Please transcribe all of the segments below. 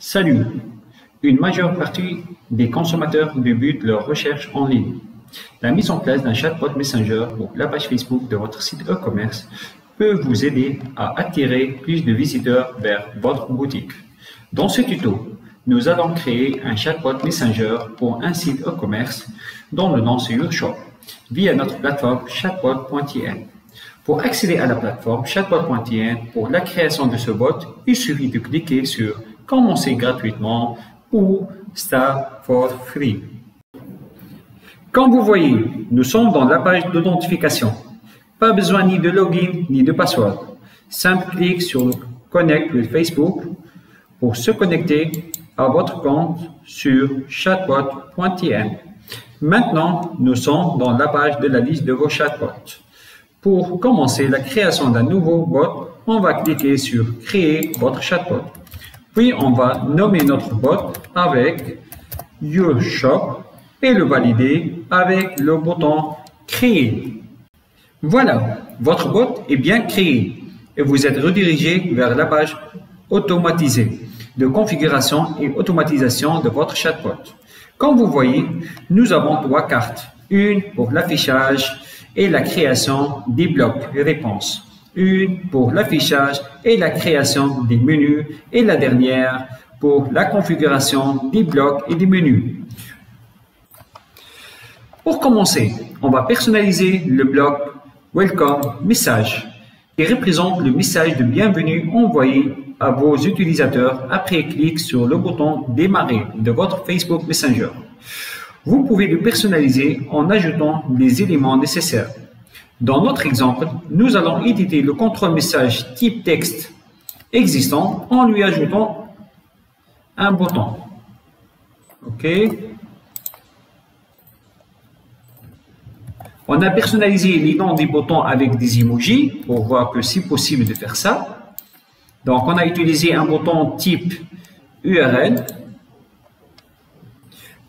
Salut! Une majeure partie des consommateurs débutent leur recherche en ligne. La mise en place d'un chatbot Messenger pour la page Facebook de votre site e-commerce peut vous aider à attirer plus de visiteurs vers votre boutique. Dans ce tuto, nous allons créer un chatbot Messenger pour un site e-commerce dont le nom c'est YourShop via notre plateforme chatbot.in. Pour accéder à la plateforme chatbot.in pour la création de ce bot, il suffit de cliquer sur Commencer gratuitement ou Start for free. Comme vous voyez, nous sommes dans la page d'authentification. Pas besoin ni de login ni de password. Simple clic sur Connect with Facebook pour se connecter à votre compte sur chatbot.in. Maintenant, nous sommes dans la page de la liste de vos chatbots. Pour commencer la création d'un nouveau bot, on va cliquer sur Créer votre chatbot. Puis, on va nommer notre bot avec YourShop et le valider avec le bouton Créer. Voilà, votre bot est bien créé et vous êtes redirigé vers la page automatisée de configuration et automatisation de votre chatbot. Comme vous voyez, nous avons trois cartes. Une pour l'affichage et la création des blocs réponses. Une pour l'affichage et la création des menus et la dernière pour la configuration des blocs et des menus. Pour commencer, on va personnaliser le bloc Welcome Message qui représente le message de bienvenue envoyé à vos utilisateurs après clic sur le bouton Démarrer de votre Facebook Messenger. Vous pouvez le personnaliser en ajoutant les éléments nécessaires. Dans notre exemple, nous allons éditer le contrôle message type texte existant en lui ajoutant un bouton. OK. On a personnalisé les noms des boutons avec des emojis pour voir que c'est possible de faire ça. Donc, on a utilisé un bouton type URL.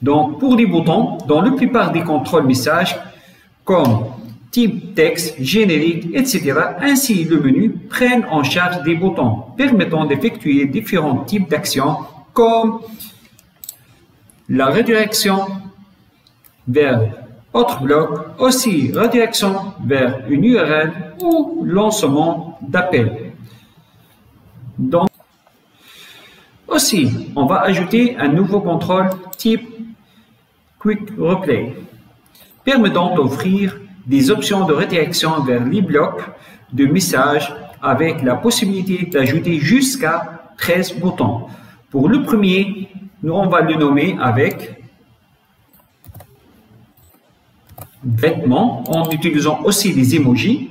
Donc, pour les boutons, dans la plupart des contrôles messages, comme type texte, générique, etc., ainsi le menu prennent en charge des boutons permettant d'effectuer différents types d'actions comme la redirection vers autre bloc, aussi redirection vers une URL ou lancement d'appel. Donc, aussi, on va ajouter un nouveau contrôle type Quick Replay, permettant d'offrir des options de redirection vers les blocs de messages avec la possibilité d'ajouter jusqu'à 13 boutons. Pour le premier, on va le nommer avec vêtements en utilisant aussi des emojis.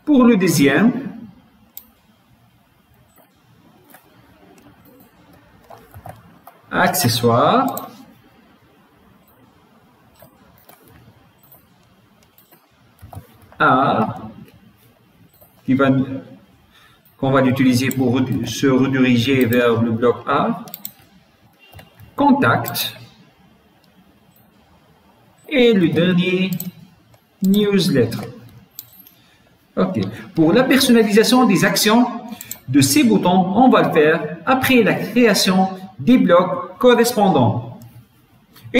Pour le deuxième, accessoires. Qu'on va l'utiliser pour se rediriger vers le bloc A, contact, et le dernier, newsletter. OK. Pour la personnalisation des actions de ces boutons, on va le faire après la création des blocs correspondants. Et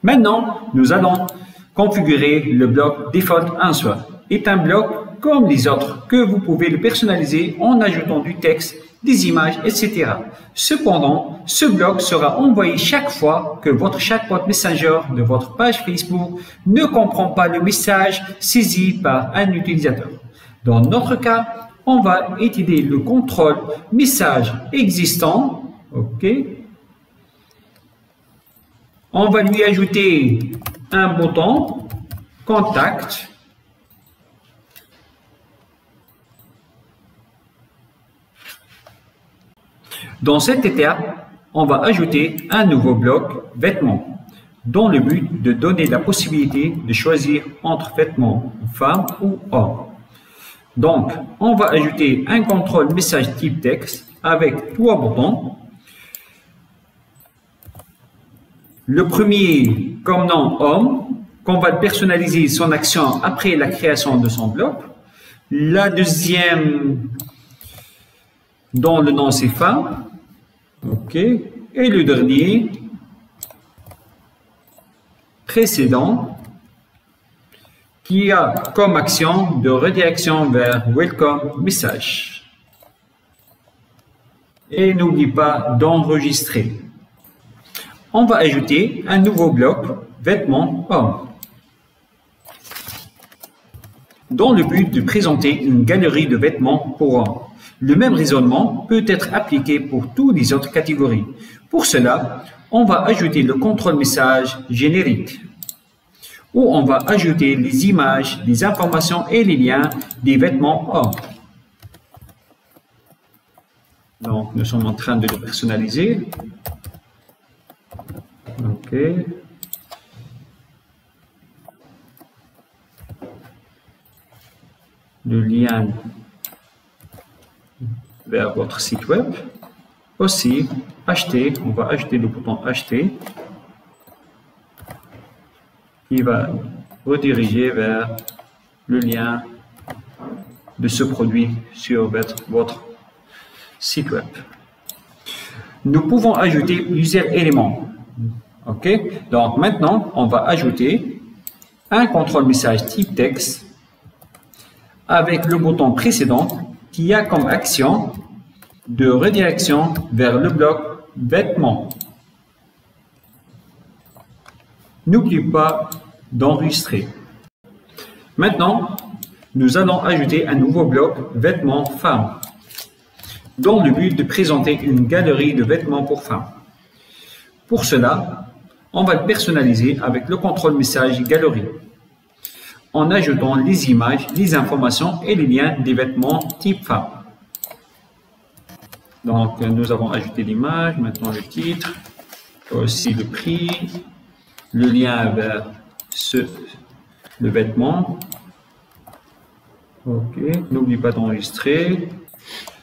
maintenant, nous allons configurer le bloc Default Answer. Est un bloc comme les autres que vous pouvez le personnaliser en ajoutant du texte, des images, etc. Cependant, ce bloc sera envoyé chaque fois que votre chatbot Messenger de votre page Facebook ne comprend pas le message saisi par un utilisateur. Dans notre cas, on va étudier le contrôle message existant. OK. On va lui ajouter un bouton Contact. Dans cette étape, on va ajouter un nouveau bloc Vêtements dans le but de donner la possibilité de choisir entre vêtements femme ou homme. Donc, on va ajouter un contrôle message type texte avec trois boutons. Le premier comme nom homme, qu'on va personnaliser son action après la création de son bloc. La deuxième dont le nom c'est femme. OK. Et le dernier, précédent, qui a comme action de redirection vers Welcome Message. Et n'oublie pas d'enregistrer. On va ajouter un nouveau bloc vêtements hommes, dans le but de présenter une galerie de vêtements pour hommes. Le même raisonnement peut être appliqué pour toutes les autres catégories. Pour cela, on va ajouter le contrôle message générique, où on va ajouter les images, les informations et les liens des vêtements hommes. Donc, nous sommes en train de le personnaliser. OK. Le lien vers votre site web. Aussi, acheter, on va ajouter le bouton acheter qui va rediriger vers le lien de ce produit sur votre site web. Nous pouvons ajouter plusieurs éléments. OK? Donc maintenant, on va ajouter un contrôle message type texte avec le bouton précédent qui a comme action de redirection vers le bloc vêtements. N'oublie pas d'enregistrer. Maintenant, nous allons ajouter un nouveau bloc vêtements femmes, dans le but de présenter une galerie de vêtements pour femmes. Pour cela, on va le personnaliser avec le contrôle message galerie, en ajoutant les images, les informations et les liens des vêtements type femme. Donc, nous avons ajouté l'image, maintenant le titre, aussi le prix, le lien vers le vêtement. OK, n'oublie pas d'enregistrer.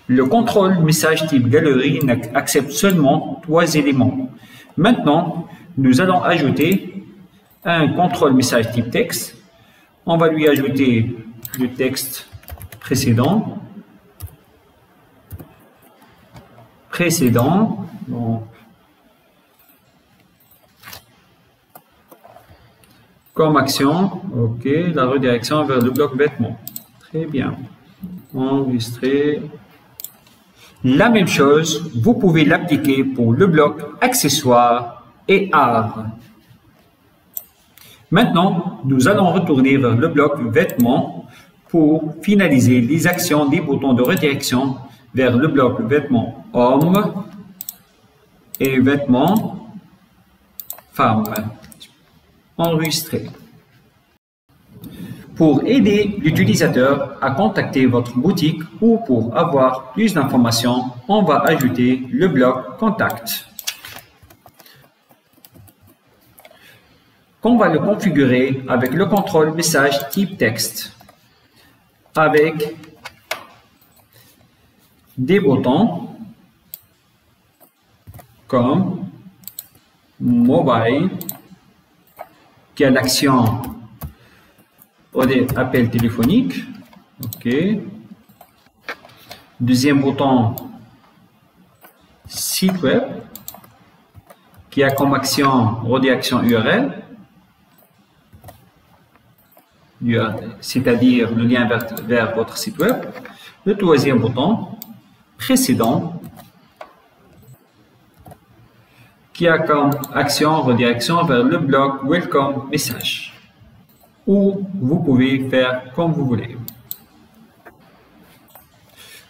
Le contrôle message type galerie accepte seulement 3 éléments. Maintenant, nous allons ajouter un contrôle message type texte. On va lui ajouter le texte précédent. Donc, comme action, OK, la redirection vers le bloc vêtements. Très bien. Enregistrer. La même chose, vous pouvez l'appliquer pour le bloc accessoires et art. Maintenant, nous allons retourner vers le bloc vêtements pour finaliser les actions des boutons de redirection vers le bloc vêtements hommes et vêtements femmes. Enregistrer. Pour aider l'utilisateur à contacter votre boutique ou pour avoir plus d'informations, on va ajouter le bloc Contact, qu'on va le configurer avec le contrôle message type texte, avec des boutons comme Mobile, qui a l'action appel téléphonique. OK. Deuxième bouton, site web, qui a comme action redirection URL, c'est-à-dire le lien vers votre site web. Le troisième bouton, précédent, qui a comme action redirection vers le bloc Welcome Message, où vous pouvez faire comme vous voulez.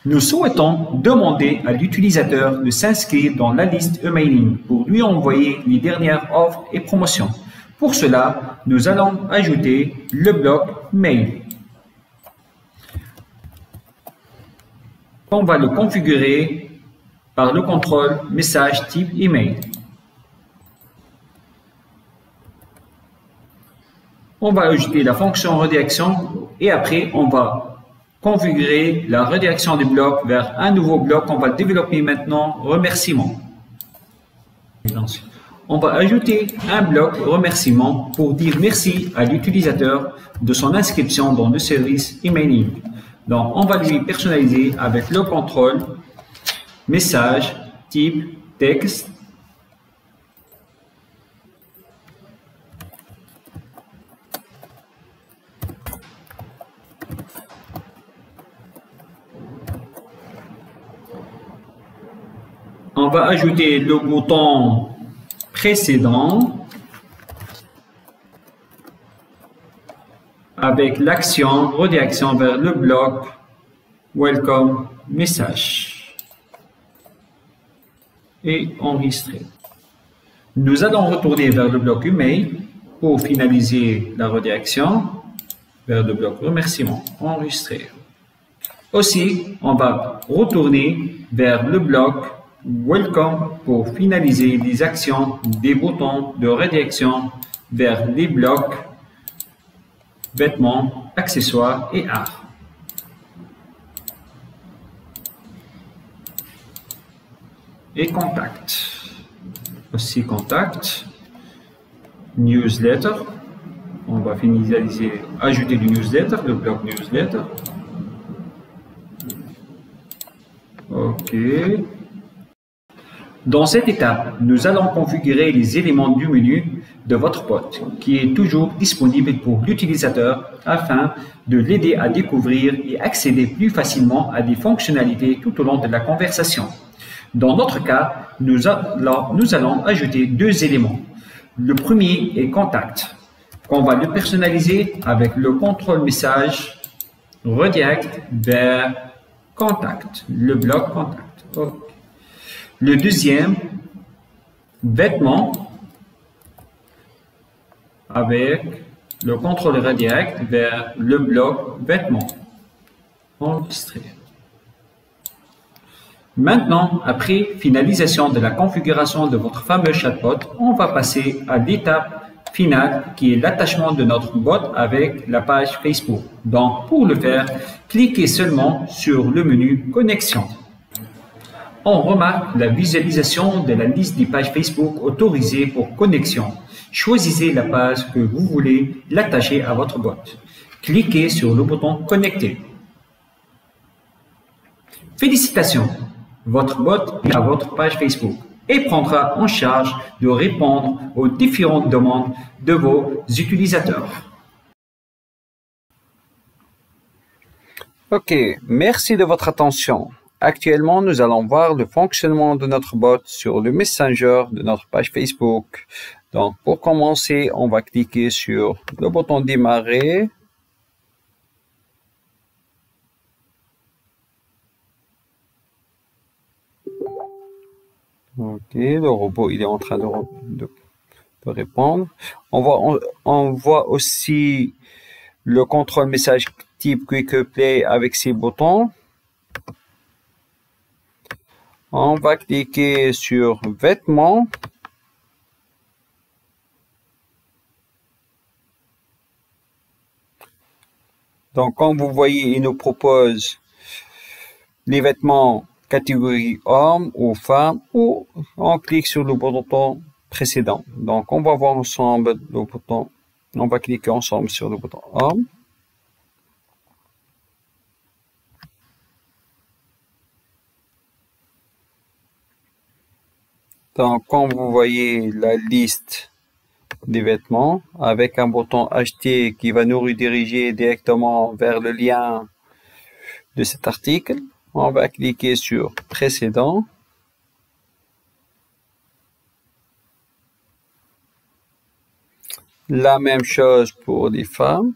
Nous souhaitons demander à l'utilisateur de s'inscrire dans la liste emailing pour lui envoyer les dernières offres et promotions. Pour cela, nous allons ajouter le bloc mail. On va le configurer par le contrôle message type email. On va ajouter la fonction redirection et après on va configurer la redirection du bloc vers un nouveau bloc. On va le développer maintenant, remerciement. On va ajouter un bloc remerciement pour dire merci à l'utilisateur de son inscription dans le service emailing. Donc on va lui personnaliser avec le contrôle message type texte. On va ajouter le bouton précédent avec l'action redirection vers le bloc Welcome Message et enregistrer. Nous allons retourner vers le bloc email pour finaliser la redirection vers le bloc remerciement enregistrer. Aussi, on va retourner vers le bloc Welcome pour finaliser les actions des boutons de redirection vers les blocs vêtements, accessoires et art. Et contact. Aussi contact. Newsletter. On va finaliser, ajouter du newsletter, le bloc newsletter. OK. Dans cette étape, nous allons configurer les éléments du menu de votre bot qui est toujours disponible pour l'utilisateur afin de l'aider à découvrir et accéder plus facilement à des fonctionnalités tout au long de la conversation. Dans notre cas, nous allons ajouter deux éléments. Le premier est contact, qu'on va le personnaliser avec le contrôle message redirect vers contact, le bloc contact. Okay. Le deuxième, vêtements, avec le contrôle redirect vers le bloc vêtements. Enregistré. Maintenant, après finalisation de la configuration de votre fameux chatbot, on va passer à l'étape finale qui est l'attachement de notre bot avec la page Facebook. Donc, pour le faire, cliquez seulement sur le menu Connexion. On remarque la visualisation de la liste des pages Facebook autorisées pour connexion. Choisissez la page que vous voulez l'attacher à votre bot. Cliquez sur le bouton Connecter. Félicitations! Votre bot est à votre page Facebook et prendra en charge de répondre aux différentes demandes de vos utilisateurs. OK, merci de votre attention. Actuellement, nous allons voir le fonctionnement de notre bot sur le Messenger de notre page Facebook. Donc, pour commencer, on va cliquer sur le bouton démarrer. OK, le robot il est en train de répondre. On voit aussi le contrôle message type Quick Play avec ses boutons. On va cliquer sur vêtements. Donc, comme vous voyez, il nous propose les vêtements catégorie homme ou femme, ou on clique sur le bouton précédent. Donc, on va voir ensemble le bouton. On va cliquer ensemble sur le bouton homme. Donc, comme vous voyez la liste des vêtements avec un bouton acheter qui va nous rediriger directement vers le lien de cet article. On va cliquer sur précédent. La même chose pour les femmes.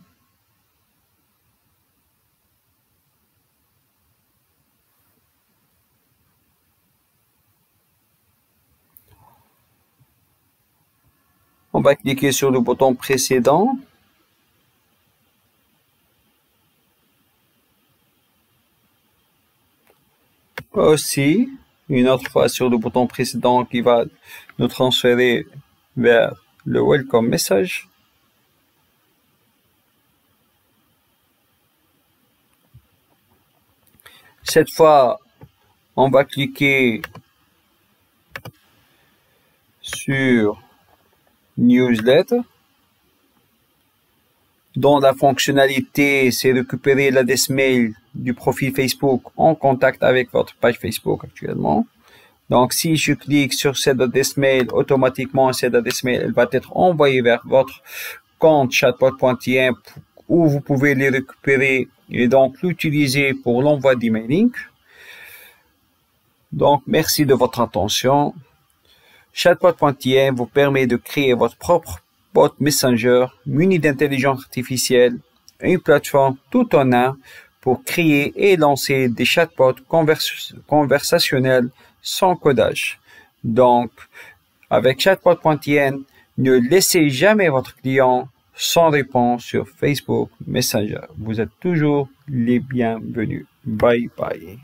On va cliquer sur le bouton précédent. Aussi, une autre fois sur le bouton précédent qui va nous transférer vers le Welcome Message. Cette fois, on va cliquer sur Newsletter dont la fonctionnalité, c'est récupérer l'adresse mail du profil Facebook en contact avec votre page Facebook actuellement. Donc, si je clique sur cette adresse mail, automatiquement, cette adresse mail, elle va être envoyée vers votre compte chatbot.in où vous pouvez les récupérer et donc l'utiliser pour l'envoi d'emailing. Donc, merci de votre attention. Chatbot.in vous permet de créer votre propre bot Messenger muni d'intelligence artificielle, une plateforme tout en un pour créer et lancer des chatbots conversationnels sans codage. Donc, avec chatbot.in, ne laissez jamais votre client sans réponse sur Facebook Messenger. Vous êtes toujours les bienvenus. Bye bye.